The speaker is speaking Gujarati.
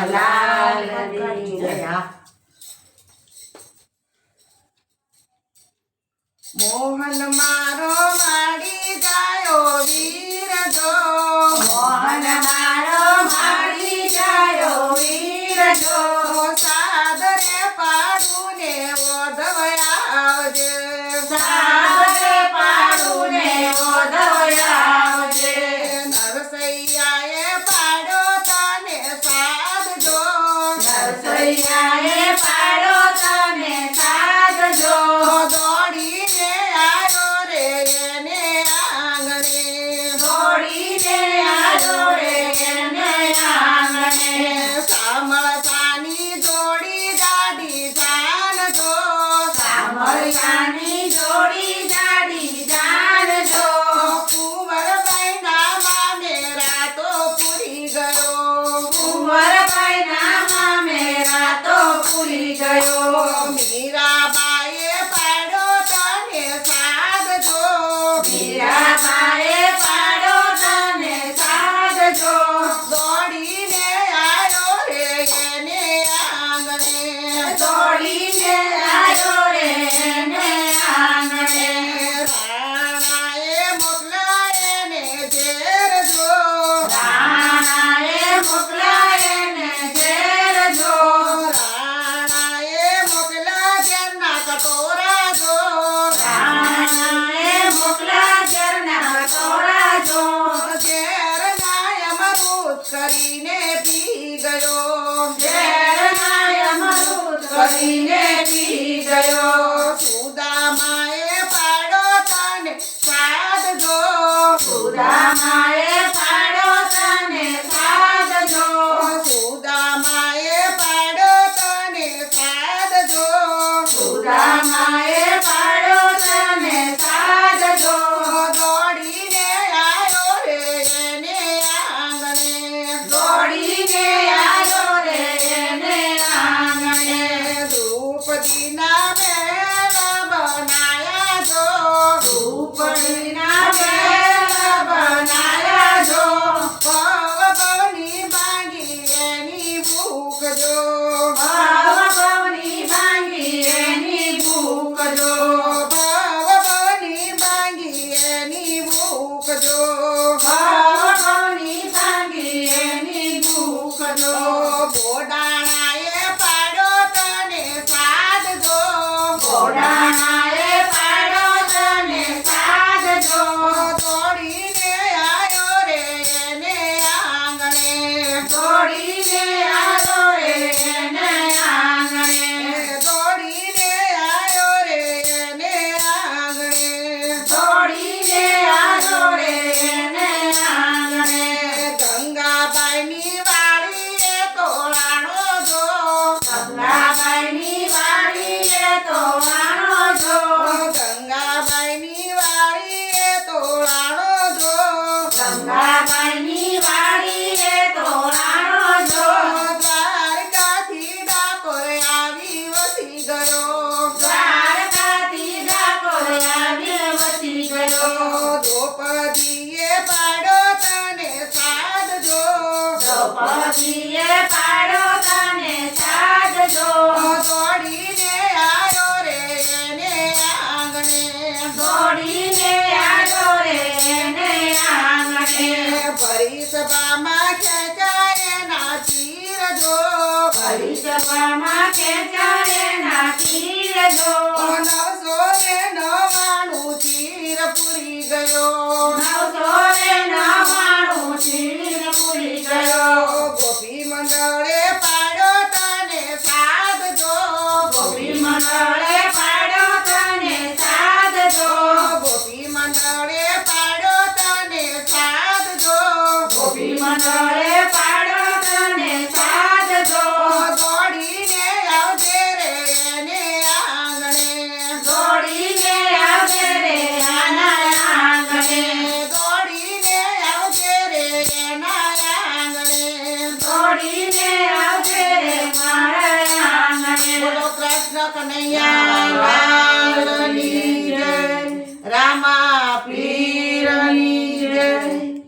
લાલ રે મોહન મારો માડી જાયો વીર જો મોહન મારો માડી જાયો વીર જો સાદરે પાડું ને ઓધવયા આવજે સાદરે પાડું ને ઓધવયા આવજે નરસૈયાએ પાડ્યો તને સાદજો નરસૈયાએ પાડ્યો તને સાદજો દોડીને આવ્યો રે એને આંગણે દોડીને આવ્યો રે એને આંગણે સામળતાની જોડી જાડી જાણજો સામળતાની જોડી જાડી જાણજો કુંવરબાઈના મામેરા તો પૂરી ગયો કુંવરબાઈના મામેરા તો પૂરી ગયો મીરાબાઈએ પાડ્યો તને સાદજો મીરાબાઈએ પાડ્યો તને સાદજો દોડીને આવ્યો રે એને આંગણે દોડીને આવ્યો રે એને આંગણે રાણાએ મોકલાય ને ઝેર જો રાણાએ મોકલાય ને ઝેર જો રાણાએ મોકલા ઝેરના કટોરા જો રાણાએ મોકલા ઝેરના કટોરા જો ઝેરના અમૃત કરીને પી ગયો ઝેરના અમૃત કરીને પી ગયો સુદામાએ પાડ્યો તને સાદજો સુદામાએ પાડ્યો તને સાદજો સુદામાએ પાડ્યો તને સાદજો સુદામાએ પાડ્યો તને સાદજો દોડીને આવ્યો રે એને આંગણે દોડીને આવ્યો રે એને આંગણે દ્રૌપદીના મહેલ બનાયા જો દ્રૌપદીના મહેલ બનાયા જો ભવની ભાંગી એની ભૂખ જો ભવની ભાંગી એની ભૂખ જો ભવની ભાંગી એની ભૂખ જો ભવની ભાંગી એની ભૂખ જો બોડાણાએ પાડ્યો તને સાદજો બોડાણાએ પાડ્યો તને સાદજો દોડીને આવ્યો રે એને આંગણે દોડીને આવ્યો રે એને આંગણે દોડીને આવ્યો રે એને આંગણે દોડીને આવ્યો રે એને આંગણે ગંગાબાઈની વાડીએ તોળાણો જો ગંગાબાઈની વાડીએ તોળાણો જો ગંગાબાઈની વાડીએ તોળાણો જો ગંગાબાઈની વાડીએ તોળાણો જો દ્વારકાથી ડાકોર આવી વસી ગયો દ્વારકાથી ડાકોર આવી વસી ગયો દ્રૌપદીએ પાડ્યો તને સાદજો દ્રૌપદીએ પાડ્યો તને સાદજો દોડીને આવ્યો રે એને આંગણે દોડીને આવ્યો રે એને આંગણે ભરી સભામાં ખેંચાય એના ચીર જો ભરી સભામાં ખેંચાય એના ચીર જો 999 ચીર પૂરી ગયો 999 ચીર પૂરી ગયો ગોપી મંડળે પાડ્યો તને સાદજો ગોપી મંડળે પાડ્યો તને સાદજો ગોપી મંડળે પાડ્યો તને સાદજો ગોપી મંડળે પાડ્યો તને સાદજો દોડીને આવજે રે એને આંગણે દોડીને આવજે રે આના આંગણે દોડીને આવજે રે એના આંગણે દોડીને આવજે રે મારા આંગણે બોલો કૃષ્ણ કનૈયા લાલની